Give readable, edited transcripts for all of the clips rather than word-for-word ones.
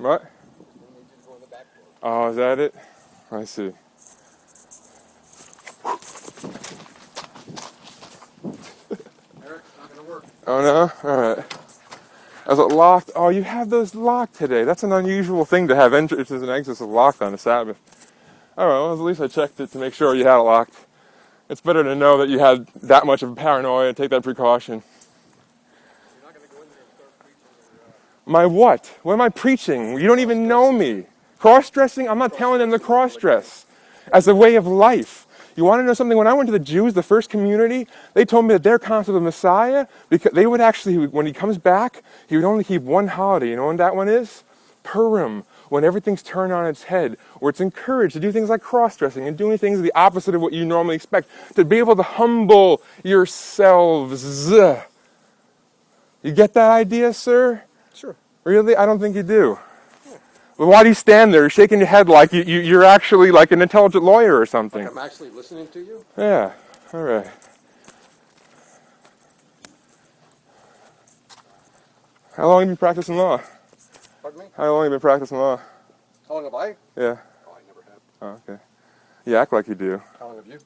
What? Oh, is that it? I see. Eric's not going to work. Oh, no? All right. Is it locked? Oh, you have those locked today. That's an unusual thing to have entrances and exits locked on a Sabbath. All right, well, at least I checked it to make sure you had it locked. It's better to know that you had that much of a paranoia and take that precaution. You're not going to go in there and start preaching My what? What am I preaching? You don't even know me. Cross-dressing? I'm not telling them to cross-dress as a way of life. You want to know something? When I went to the Jews, the first community, they told me that their concept of Messiah, because they would actually, when he comes back, he would only keep one holiday. You know when that one is? Purim, when everything's turned on its head, where it's encouraged to do things like cross-dressing and doing things the opposite of what you normally expect, to be able to humble yourselves. You get that idea, sir? Sure. Really? I don't think you do. Well, why do you stand there shaking your head like you're actually like an intelligent lawyer or something? Like I'm actually listening to you? Yeah. All right. How long have you been practicing law? Pardon me? How long have you been practicing law? How long have I? Yeah. Oh, I never have. Oh, okay. You act like you do. How long have you?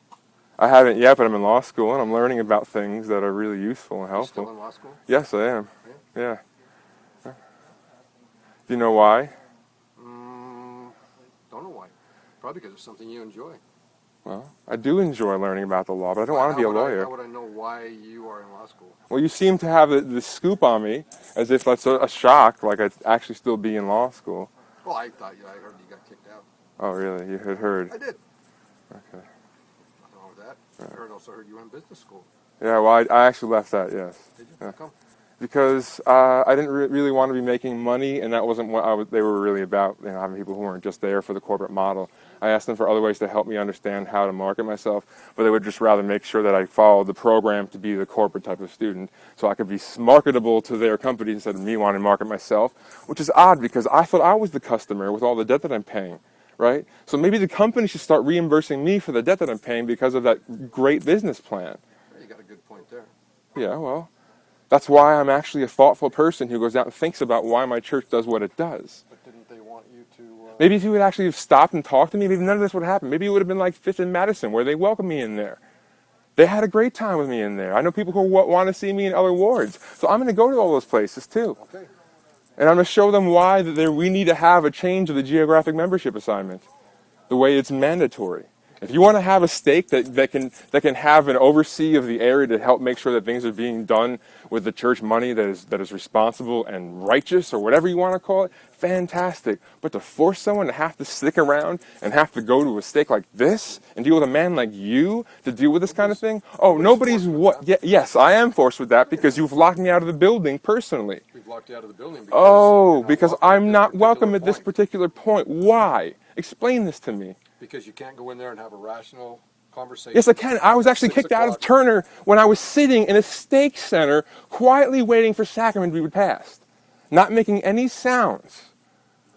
I haven't yet, but I'm in law school and I'm learning about things that are really useful and Are you helpful. still in law school? Yes, I am. Yeah. Yeah. Do you know why? Don't know why. Probably because it's something you enjoy. Well, I do enjoy learning about the law, but I don't want to be a lawyer. How would I know why you are in law school? Well, you seem to have the scoop on me, as if that's a shock, like I'd actually still be in law school. Well, I heard you got kicked out. Oh, really? You had heard? I did. Okay. Nothing wrong with that. I also heard you were in business school. Yeah, well, I actually left that, yes. Did you? Yeah. How come? Because I didn't really want to be making money, and that wasn't what they were really about, having people who weren't just there for the corporate model. I asked them for other ways to help me understand how to market myself, but they would just rather make sure that I followed the program to be the corporate type of student, so I could be marketable to their company instead of me wanting to market myself, which is odd because I thought I was the customer with all the debt that I'm paying, right? So maybe the company should start reimbursing me for the debt that I'm paying because of that great business plan. You got a good point there. Yeah, well, that's why I'm actually a thoughtful person who goes out and thinks about why my church does what it does. But didn't they want you to... Maybe if you would actually have stopped and talked to me, maybe none of this would happen. Maybe it would have been like Fifth and Madison, where they welcomed me in there. They had a great time with me in there. I know people who want to see me in other wards. So I'm going to go to all those places too. Okay. And I'm going to show them why we need to have a change of the geographic membership assignment, the way it's mandatory. If you want to have a stake that can have an oversee of the area to help make sure that things are being done with the church money that is responsible and righteous, or whatever you want to call it, fantastic. But to force someone to have to stick around and have to go to a stake like this and deal with a man like you to deal with this kind of thing, nobody's what? Yes, I am forced with that because you've locked me out of the building personally. We've locked you out of the building because... because I'm not welcome at this particular point. Why? Explain this to me. Because you can't go in there and have a rational conversation. Yes, I can. I was actually kicked out of Turner when I was sitting in a stake center, quietly waiting for sacrament to be passed, not making any sounds.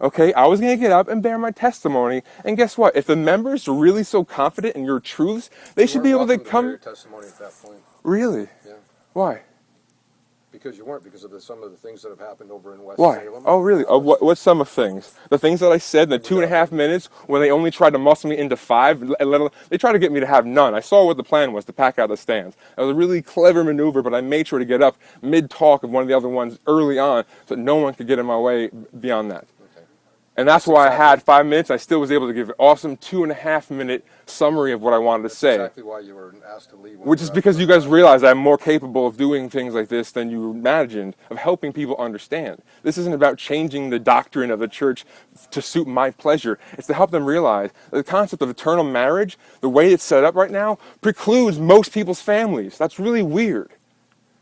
Okay, I was going to get up and bear my testimony, and guess what? If the members are really so confident in your truths, they should be able to come. Bear your testimony at that point. Really? Yeah. Why? Because you weren't, because of some of the things that have happened over in West Why? Salem. Oh, really? What's some of things? The things that I said in the 2.5 minutes when they only tried to muscle me into 5, they tried to get me to have none. I saw what the plan was, to pack out the stands. That was a really clever maneuver, but I made sure to get up mid-talk of one of the other ones early on so that no one could get in my way beyond that. And that's why I had 5 minutes. I still was able to give an awesome 2.5 minute summary of what I wanted to say. Exactly why you were asked to leave. Which is because you guys realize I'm more capable of doing things like this than you imagined, of helping people understand. This isn't about changing the doctrine of the church to suit my pleasure. It's to help them realize that the concept of eternal marriage, the way it's set up right now, precludes most people's families. That's really weird.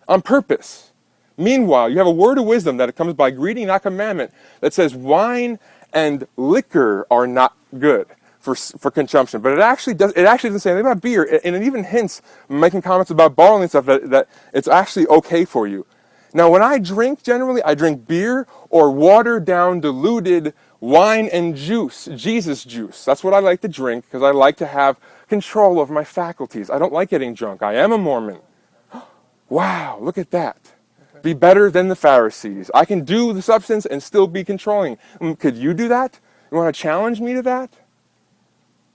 On purpose. Meanwhile, you have a word of wisdom that comes by greeting, not commandment, that says wine and liquor are not good for consumption, but it actually doesn't say anything about beer, and it even hints, making comments about barley and stuff, that it's actually okay for you. Now, when I drink, generally, I drink beer or watered down, diluted wine and juice, Jesus juice. That's what I like to drink because I like to have control over my faculties. I don't like getting drunk. I am a Mormon. Wow, look at that. be better than the Pharisees. I can do the substance and still be controlling. Could you do that? You want to challenge me to that?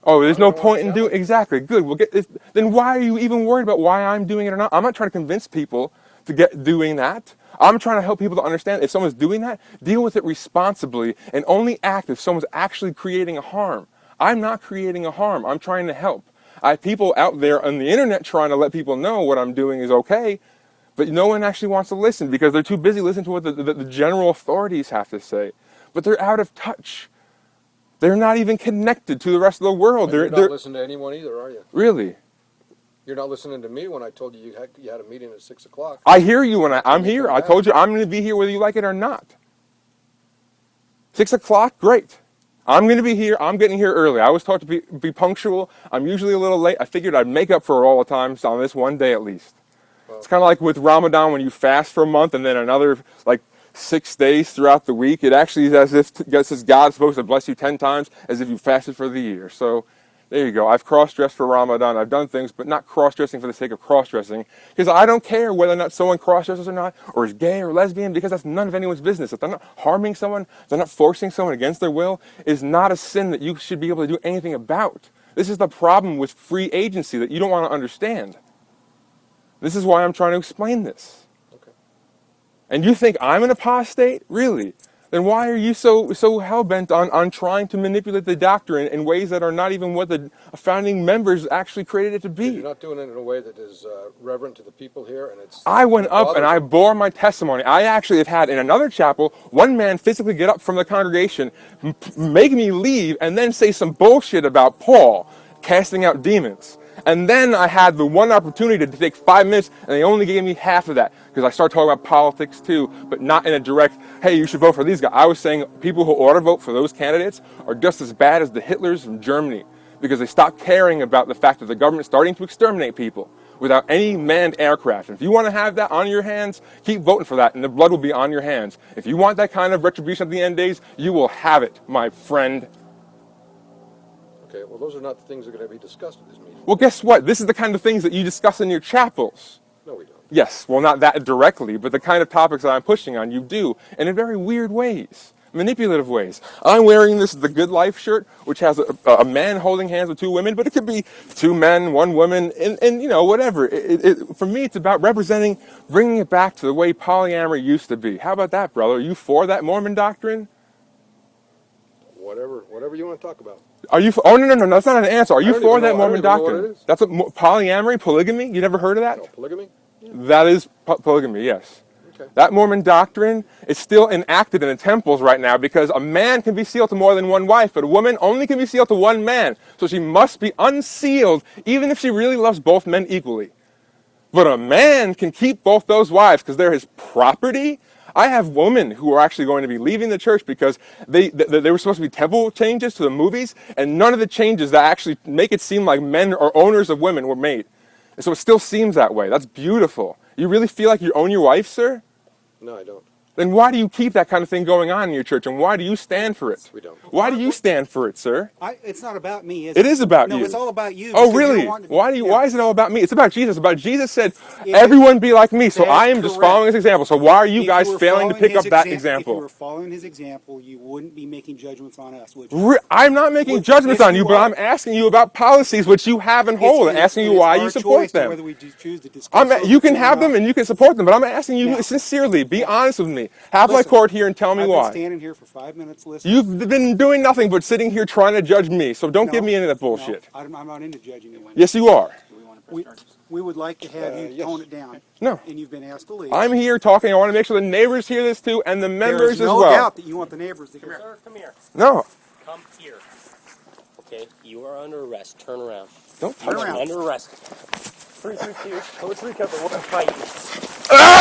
Oh, there's no point in doing exactly. Good. We'll get this. Then why are you even worried about why I'm doing it or not? I'm not trying to convince people to get doing that. I'm trying to help people to understand if someone's doing that, deal with it responsibly and only act if someone's actually creating a harm. I'm not creating a harm. I'm trying to help. I have people out there on the internet trying to let people know what I'm doing is okay, but no one actually wants to listen because they're too busy listening to what the general authorities have to say. But they're out of touch. They're not even connected to the rest of the world. You're not listening to anyone either, are you? Really? You're not listening to me when I told you you had a meeting at 6 o'clock. I hear you when I'm here. I told you I'm going to be here whether you like it or not. 6 o'clock, great. I'm going to be here. I'm getting here early. I was taught to be punctual. I'm usually a little late. I figured I'd make up for all the times on this one day at least. Well, it's kind of like with Ramadan when you fast for a month and then another 6 days throughout the week. It actually is as if God's supposed to bless you 10 times as if you fasted for the year. So there you go. I've cross-dressed for Ramadan. I've done things, but not cross-dressing for the sake of cross-dressing. Because I don't care whether or not someone cross-dresses or not, or is gay or lesbian, because that's none of anyone's business. If they're not harming someone, if they're not forcing someone against their will, is not a sin that you should be able to do anything about. This is the problem with free agency that you don't want to understand. This is why I'm trying to explain this. Okay. And you think I'm an apostate? Really? Then why are you so hell-bent on trying to manipulate the doctrine in ways that are not even what the founding members actually created it to be? You're not doing it in a way that is reverent to the people here, and it's... I went up and I bore my testimony. I actually have had in another chapel, one man physically get up from the congregation, make me leave, and then say some bullshit about Paul casting out demons. And then I had the one opportunity to take 5 minutes, and they only gave me half of that, because I started talking about politics too, but not in a direct, hey, you should vote for these guys. I was saying people who ought to vote for those candidates are just as bad as the Hitlers from Germany, because they stopped caring about the fact that the government is starting to exterminate people without any manned aircraft. And if you want to have that on your hands, keep voting for that, and the blood will be on your hands. If you want that kind of retribution at the end days, you will have it, my friend. Okay, well, those are not the things that are going to be discussed at this meeting. Well, guess what? This is the kind of things that you discuss in your chapels. No, we don't. Yes, well, not that directly, but the kind of topics that I'm pushing on, you do, and in very weird ways, manipulative ways. I'm wearing this The Good Life shirt, which has a man holding hands with 2 women, but it could be 2 men, 1 woman, and whatever. For me, it's about representing, bringing it back to the way polyamory used to be. How about that, brother? Are you for that Mormon doctrine? Whatever you want to talk about. Are you? Oh no! That's not an answer. Are you for that Mormon doctrine? What it is. That's polyamory, polygamy. You never heard of that? No, polygamy. Yeah. That is polygamy. Yes. Okay. That Mormon doctrine is still enacted in the temples right now because a man can be sealed to more than 1 wife, but a woman only can be sealed to 1 man. So she must be unsealed, even if she really loves both men equally. But a man can keep both those wives because they're his property. I have women who are actually going to be leaving the church because they were supposed to be temple changes to the movies, and none of the changes that actually make it seem like men or owners of women were made. And so it still seems that way. That's beautiful. You really feel like you own your wife, sir? No, I don't. Then why do you keep that kind of thing going on in your church, and why do you stand for it? We don't. Why do you stand for it, sir? It's not about me, is it? It is about you. No, it's all about you. Oh, really? Why is it all about me? It's about Jesus. Jesus said, Yeah. Everyone be like me. So That's I am just correct. following his example. So why are you If guys were failing to following pick up his that If you example? were following his example, you wouldn't be making judgments on us, would you? I'm not making Well, judgments yes, on you, you but are. I'm asking you about policies which you have in whole, and asking you why you support them. Whether we choose to discuss You can have them and you can support them, but I'm asking you Yeah. sincerely, be honest with me. Have my Listen, court here and tell me I've why. been standing here for 5 minutes listening. You've been doing nothing but sitting here trying to judge me, so don't No, give me any of that bullshit. No, I'm not into judging you. Yes, you are. We would like to have you yes. tone it down. No. And you've been asked to leave. I'm here talking. I want to make sure the neighbors hear this too, and the members There's as no well. doubt that you want the neighbors to hear. Sir, come here. No, Come here. Okay, you are under arrest. Turn around. don't Turn touch me. around. Under arrest. 3 2 2. Let's recover. We'll fight you. Ah!